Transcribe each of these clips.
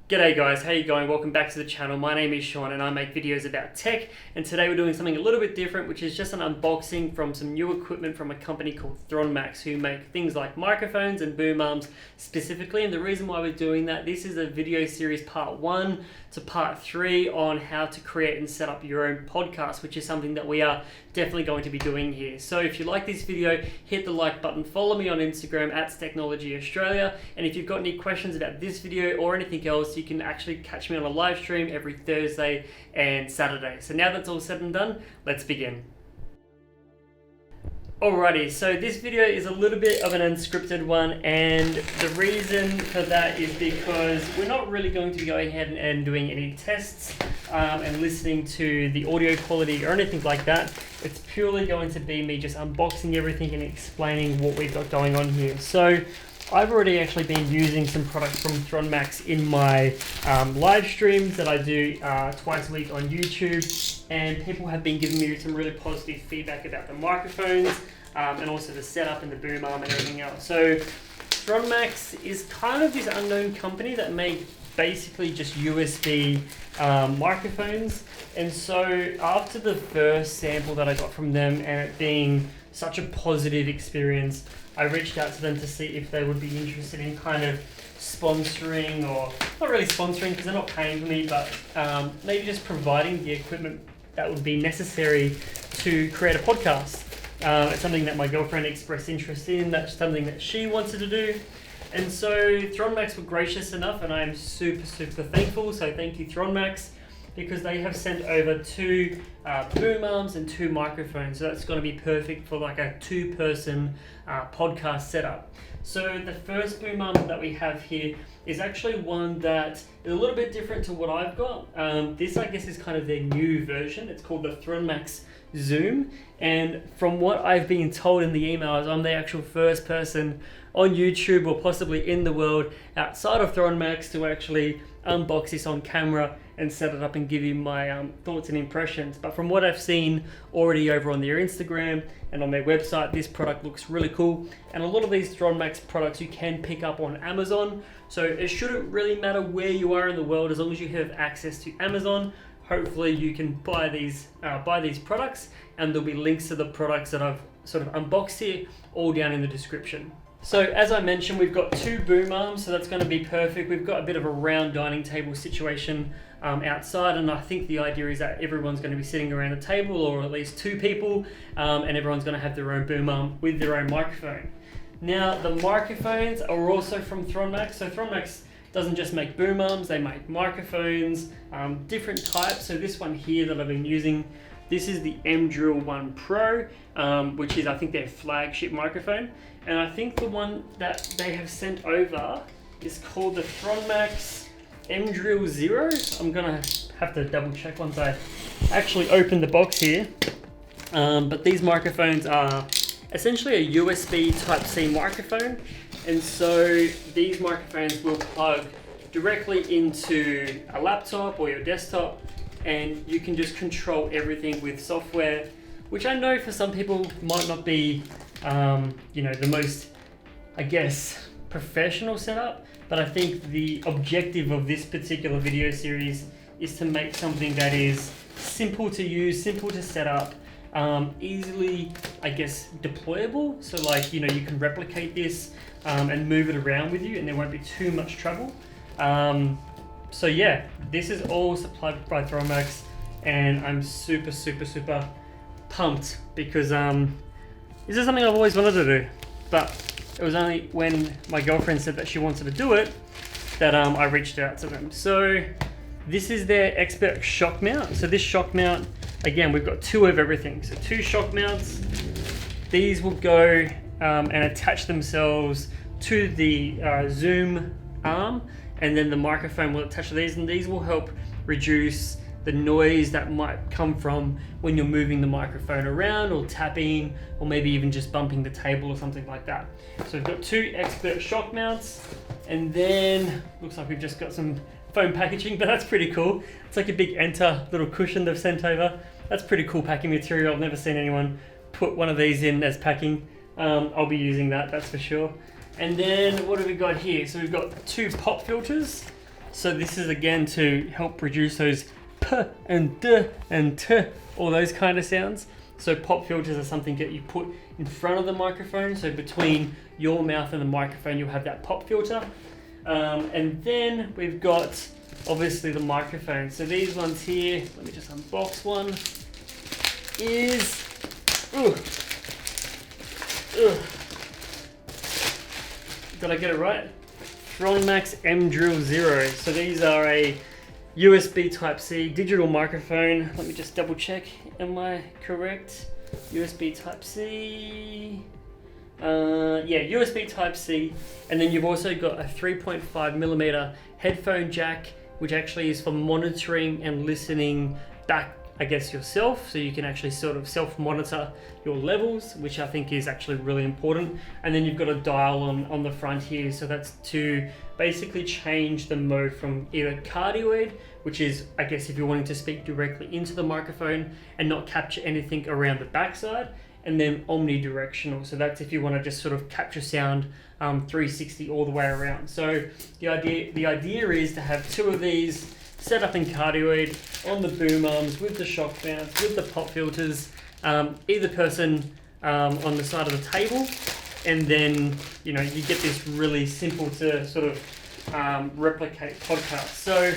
G'day guys, how you going? Welcome back to the channel. My name is Sean and I make videos about tech, and today we're doing something a little bit different, which is just an unboxing from some new equipment from a company called Thronmax, who make things like microphones and boom arms specifically. And the reason why we're doing that, this is a video series part 1 to part 3 on how to create and set up your own podcast, which is something that we are definitely going to be doing here. So if you like this video, hit the like button, follow me on Instagram @Technology_Australia, and if you've got any questions about this video or anything else, you can actually catch me on a live stream every Thursday and Saturday. So now that's all said and done, let's begin. Alrighty, so this video is a little bit of an unscripted one, and the reason for that is because we're not really going to be going ahead and doing any tests and listening to the audio quality or anything like that. It's purely going to be me just unboxing everything and explaining what we've got going on here. So I've already actually been using some products from Thronmax in my live streams that I do twice a week on YouTube, and people have been giving me some really positive feedback about the microphones and also the setup and the boom arm and everything else. So Thronmax is kind of this unknown company that make basically just USB microphones, and so after the first sample that I got from them and it being such a positive experience, I reached out to them to see if they would be interested in kind of sponsoring, or not really sponsoring because they're not paying for me, but maybe just providing the equipment that would be necessary to create a podcast. It's something that my girlfriend expressed interest in, that's something that she wanted to do. And so Thronmax were gracious enough, and I am super thankful. So thank you, Thronmax, because they have sent over 2 boom arms and 2 microphones. So that's going to be perfect for like a 2-person podcast setup. So the first boom arm that we have here is actually one that is a little bit different to what I've got. This, I guess, is kind of their new version. It's called the Thronmax Zoom. And from what I've been told in the emails, I'm the actual first person on YouTube, or possibly in the world outside of Thronmax, to actually unbox this on camera and set it up and give you my thoughts and impressions. But from what I've seen already over on their Instagram and on their website, this product looks really cool. And a lot of these Thronmax products you can pick up on Amazon, so it shouldn't really matter where you are in the world as long as you have access to Amazon. Hopefully you can buy these products, and there'll be links to the products that I've sort of unboxed here all down in the description. So as I mentioned, we've got 2 boom arms, so that's going to be perfect. We've got a bit of a round dining table situation outside, and I think the idea is that everyone's going to be sitting around a table, or at least 2 people, and everyone's going to have their own boom arm with their own microphone. Now the microphones are also from Thronmax. So Thronmax doesn't just make boom arms, they make microphones, different types. So this one here that I've been using, this is the Mdrill 1 Pro, which is, I think, their flagship microphone. And I think the one that they have sent over is called the Thronmax Mdrill 0. I'm gonna have to double check once I actually open the box here. But these microphones are essentially a USB Type-C microphone. And so these microphones will plug directly into a laptop or your desktop, and you can just control everything with software, which I know for some people might not be the most, I guess, professional setup, but I think the objective of this particular video series is to make something that is simple to use, simple to set up, easily, I guess, deployable. So like, you can replicate this and move it around with you, and there won't be too much trouble. So yeah, this is all supplied by Thronmax, and I'm super pumped because this is something I've always wanted to do, but it was only when my girlfriend said that she wanted to do it that I reached out to them. So this is their expert shock mount. So this shock mount, again, we've got 2 of everything. So 2 shock mounts. These will go and attach themselves to the Zoom arm, and then the microphone will attach to these, and these will help reduce the noise that might come from when you're moving the microphone around, or tapping, or maybe even just bumping the table or something like that. So we've got 2 expert shock mounts, and then looks like we've just got some foam packaging, but that's pretty cool. It's like a big Enter little cushion they've sent over. That's pretty cool packing material. I've never seen anyone put one of these in as packing. I'll be using that, that's for sure. And then what have we got here? So we've got 2 pop filters. So this is again to help reduce those p and d and t, all those kind of sounds. So pop filters are something that you put in front of the microphone. So between your mouth and the microphone, you'll have that pop filter. And then we've got obviously the microphone. So these ones here, let me just unbox one, is, did I get it right? Thronmax Mdrill 0. So these are a USB Type-C digital microphone. Let me just double check. Am I correct? USB Type-C. Yeah, USB Type-C. And then you've also got a 3.5mm headphone jack, which actually is for monitoring and listening back, I guess, yourself. So you can actually sort of self-monitor your levels, which I think is actually really important. And then you've got a dial on the front here. So that's to basically change the mode from either cardioid, which is, I guess, if you're wanting to speak directly into the microphone and not capture anything around the backside, and then omnidirectional. So that's if you want to just sort of capture sound 360 all the way around. So the idea is to have two of these set up in cardioid on the boom arms with the shock mounts, with the pop filters, either person on the side of the table, and then you get this really simple to sort of replicate podcast. So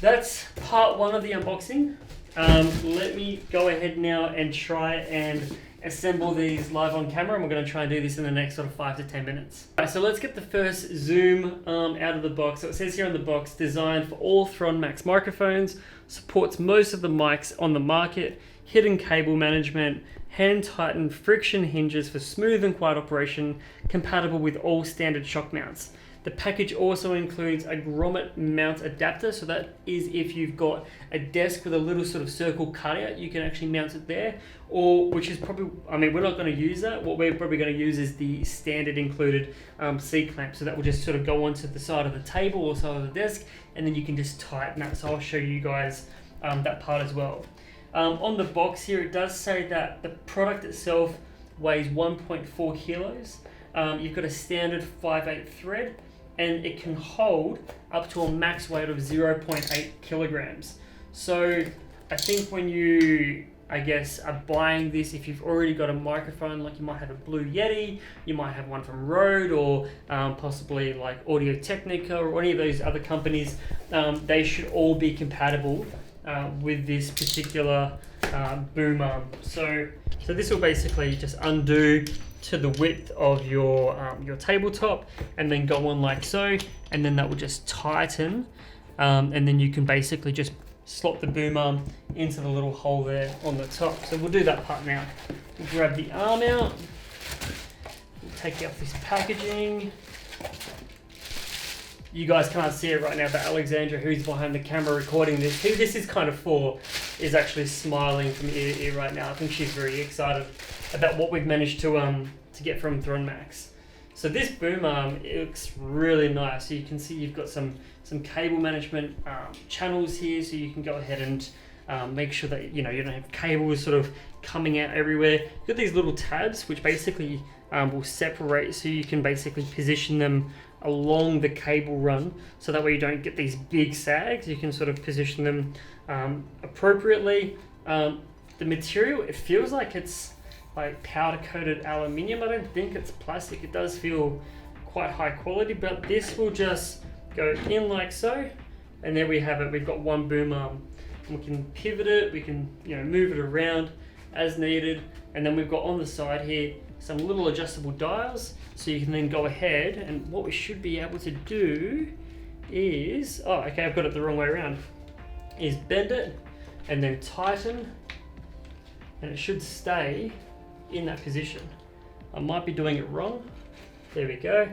that's part one of the unboxing. Let me go ahead now and try and assemble these live on camera, and we're going to try and do this in the next sort of 5 to 10 minutes. All right, so let's get the first zoom out of the box. So it says here on the box, designed for all Thronmax microphones, supports most of the mics on the market, hidden cable management, hand tightened friction hinges for smooth and quiet operation, compatible with all standard shock mounts. The package also includes a grommet mount adapter, so that is if you've got a desk with a little sort of circle cutout, you can actually mount it there, or which is probably, I mean, we're not going to use that. What we're probably going to use is the standard included C-clamp, so that will just sort of go onto the side of the table or side of the desk, and then you can just tighten that. So I'll show you guys that part as well. On the box here, it does say that the product itself weighs 1.4 kilos. You've got a standard 5/8 thread, and it can hold up to a max weight of 0.8 kilograms. So I think when you, I guess, are buying this, if you've already got a microphone, like you might have a Blue Yeti, you might have one from Rode, or possibly like Audio Technica or any of those other companies, they should all be compatible with this particular boom arm. So this will basically just undo to the width of your tabletop, and then go on like so, and then that will just tighten, and then you can basically just slot the boom arm into the little hole there on the top. So we'll do that part now. We'll grab the arm out, we'll take out this packaging. You guys can't see it right now, but Alexandra, who's behind the camera recording this, who this is kind of for, is actually smiling from ear to ear right now. I think she's very excited about what we've managed to get from Thronmax. So this boom arm, it looks really nice. So you can see you've got some cable management channels here, so you can go ahead and make sure that you don't have cables sort of coming out everywhere. You've got these little tabs which basically will separate, so you can basically position them along the cable run, so that way you don't get these big sags. You can sort of position them appropriately. The material, it feels like it's like powder coated aluminium. I don't think it's plastic. It does feel quite high quality, but this will just go in like so, and there we have it. We've got one boom arm. We can pivot it, we can move it around as needed, and then we've got on the side here some little adjustable dials, so you can then go ahead, and what we should be able to do is, oh okay, I've got it the wrong way around, is bend it and then tighten, and it should stay in that position. I might be doing it wrong. There we go.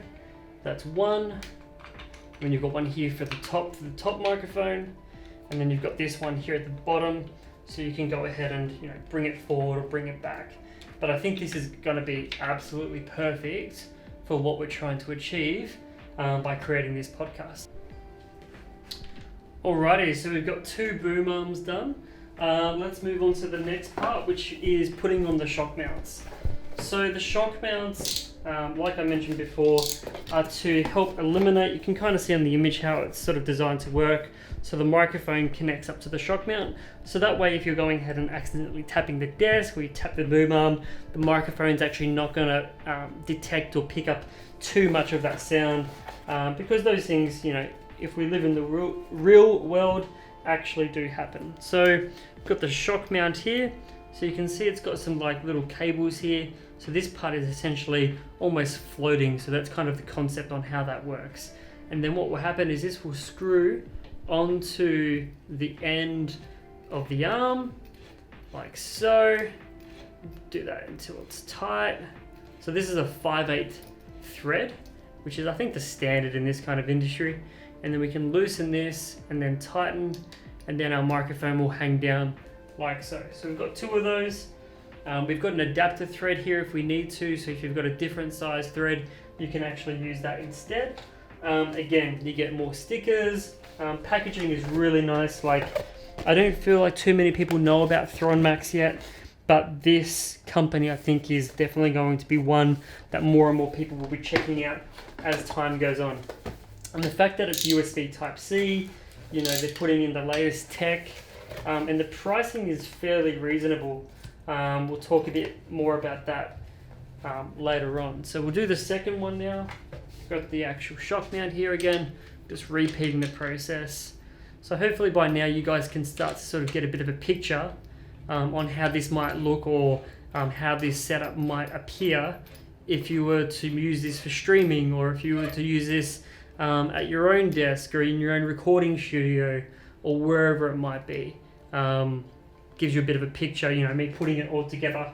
That's one. And you've got one here for the top microphone, and then you've got this one here at the bottom, so you can go ahead and bring it forward or bring it back. But I think this is going to be absolutely perfect for what we're trying to achieve by creating this podcast. Alrighty, so we've got two boom arms done. Let's move on to the next part, which is putting on the shock mounts. So the shock mounts, like I mentioned before, are to help eliminate. You can kind of see on the image how it's sort of designed to work. So the microphone connects up to the shock mount. So that way, if you're going ahead and accidentally tapping the desk or you tap the boom arm, the microphone's actually not going to detect or pick up too much of that sound, because those things, you know, if we live in the real world, actually do happen. So we've got the shock mount here. So you can see it's got some like little cables here. So this part is essentially almost floating. So that's kind of the concept on how that works. And then what will happen is this will screw onto the end of the arm, like so. Do that until it's tight. So this is a 5/8 thread, which is I think the standard in this kind of industry. And then we can loosen this and then tighten, and then our microphone will hang down like so. So we've got 2 of those. We've got an adapter thread here if we need to. So if you've got a different size thread, you can actually use that instead. Again, you get more stickers. Packaging is really nice. Like, I don't feel like too many people know about Thronmax yet, but this company I think is definitely going to be one that more and more people will be checking out as time goes on. And the fact that it's USB Type-C, you know, they're putting in the latest tech, and the pricing is fairly reasonable. We'll talk a bit more about that later on. So we'll do the second one now. Got the actual shock mount here again, just repeating the process. So hopefully by now you guys can start to sort of get a bit of a picture on how this might look, or how this setup might appear if you were to use this for streaming, or if you were to use this at your own desk or in your own recording studio or wherever it might be. Gives you a bit of a picture, you know, me putting it all together.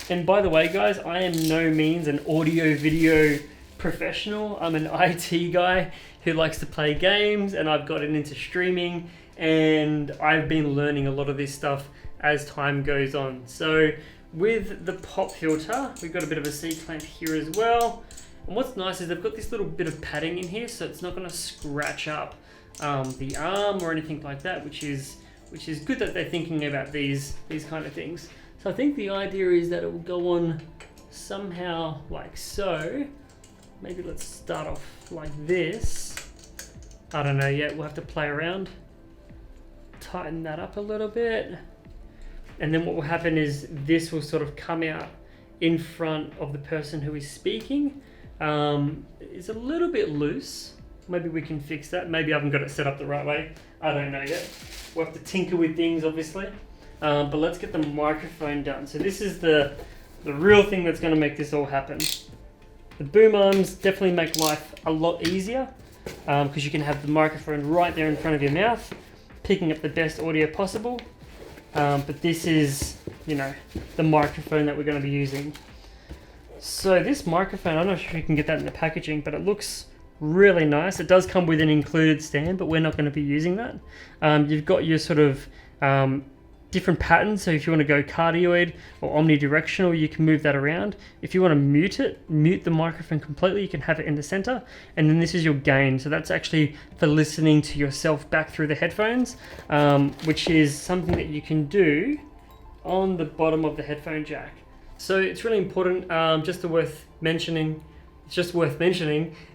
And by the way, guys, I am no means an audio video professional. I'm an IT guy who likes to play games, and I've gotten into streaming, and I've been learning a lot of this stuff as time goes on. So with the pop filter, we've got a bit of a C-clamp here as well. And what's nice is they've got this little bit of padding in here, so it's not going to scratch up the arm or anything like that, which is good that they're thinking about these kind of things. So I think the idea is that it will go on somehow like so. Maybe let's start off like this. I don't know yet, we'll have to play around. Tighten that up a little bit. And then what will happen is this will sort of come out in front of the person who is speaking. It's a little bit loose. Maybe we can fix that. Maybe I haven't got it set up the right way. I don't know yet. We'll have to tinker with things, obviously. But let's get the microphone done. So this is the real thing that's going to make this all happen. The boom arms definitely make life a lot easier, because you can have the microphone right there in front of your mouth, picking up the best audio possible. But this is, you know, the microphone that we're going to be using. So this microphone, I'm not sure if you can get that in the packaging, but it looks really nice. It does come with an included stand, but we're not going to be using that. You've got your sort of different patterns. So if you want to go cardioid or omnidirectional, you can move that around. If you want to mute the microphone completely, you can have it in the center. And then this is your gain. So that's actually for listening to yourself back through the headphones, which is something that you can do on the bottom of the headphone jack. So it's really important, it's just worth mentioning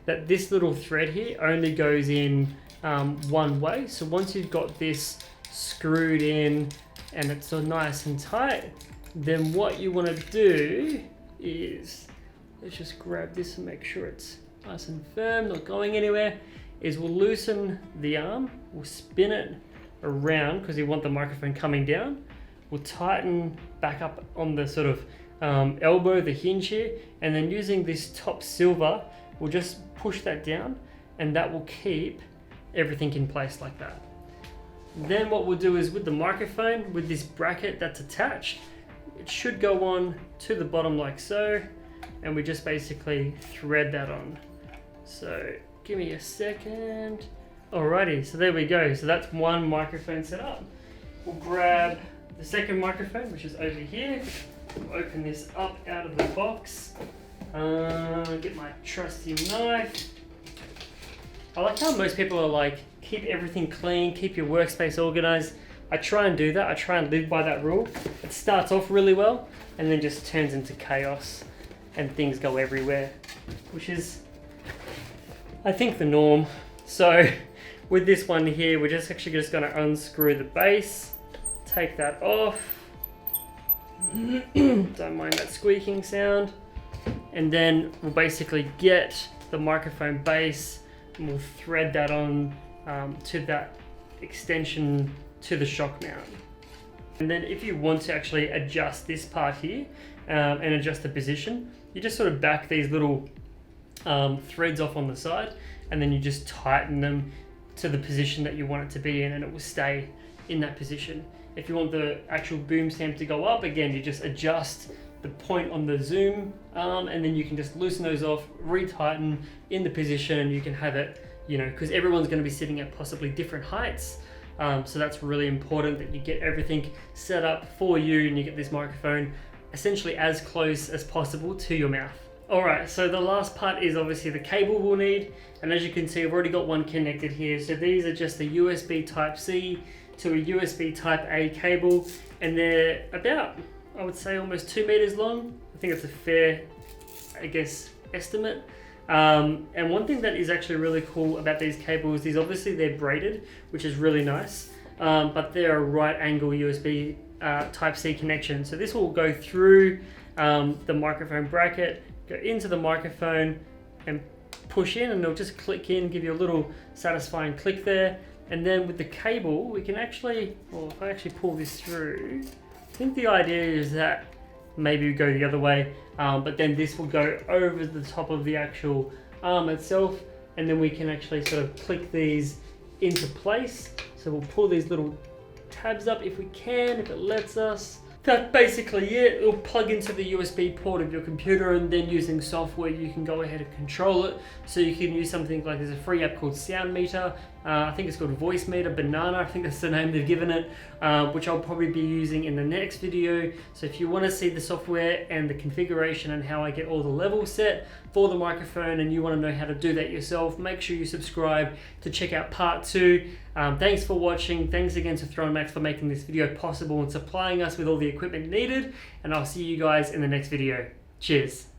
that this little thread here only goes in one way. So once you've got this screwed in and it's so nice and tight, then what you want to do is, let's just grab this and make sure it's nice and firm, not going anywhere, is we'll loosen the arm, we'll spin it around because you want the microphone coming down. We'll tighten back up on the sort of elbow, the hinge here, and then using this top silver, we'll just push that down, and that will keep everything in place like that. Then what we'll do is with the microphone, with this bracket that's attached, it should go on to the bottom like so, and we just basically thread that on. So give me a second. Alrighty, so there we go. So that's one microphone set up. We'll grab the second microphone, which is over here. We'll open this up out of the box. Get my trusty knife. I like how most people are like, keep everything clean, keep your workspace organized. I try and do that. I try and live by that rule. It starts off really well and then just turns into chaos. and things go everywhere, which is, I think, the norm. So with this one here, we're just actually just going to unscrew the base, take that off. Don't mind that squeaking sound. And then we'll basically get the microphone base and we'll thread that on to that extension to the shock mount. And then if you want to actually adjust this part here and adjust the position, you just sort of back these little threads off on the side, and then you just tighten them to the position that you want it to be in, and it will stay in that position. If you want the actual boom stamp to go up, again, you just adjust the point on the zoom and then you can just loosen those off, retighten in the position, and you can have it, you know, because everyone's going to be sitting at possibly different heights. So that's really important that you get everything set up for you and you get this microphone essentially as close as possible to your mouth. Alright, so the last part is obviously the cable we'll need, and as you can see I've already got one connected here. So these are just a USB Type-C to a USB Type-A cable, and they're about, I would say, almost 2 meters long. I think it's a fair, I guess, estimate. And one thing that is actually really cool about these cables is obviously they're braided, which is really nice, but they're a right angle USB Type-C connection. So this will go through the microphone bracket, go into the microphone and push in, and it'll just click in, give you a little satisfying click there. And then with the cable, we can actually, well, if I actually pull this through, I think the idea is that maybe we go the other way, but then this will go over the top of the actual arm itself, and then we can actually sort of click these into place. So we'll pull these little tabs up if we can, if it lets us. That's basically it. It'll plug into the USB port of your computer, and then using software you can go ahead and control it. So you can use something like, there's a free app called Sound Meter. I think it's called Voice Meter Banana, I think that's the name they've given it, which I'll probably be using in the next video. So if you want to see the software and the configuration and how I get all the levels set for the microphone, and you want to know how to do that yourself, make sure you subscribe to check out part 2. Thanks for watching. Thanks again to Thronmax for making this video possible and supplying us with all the equipment needed, and I'll see you guys in the next video. Cheers.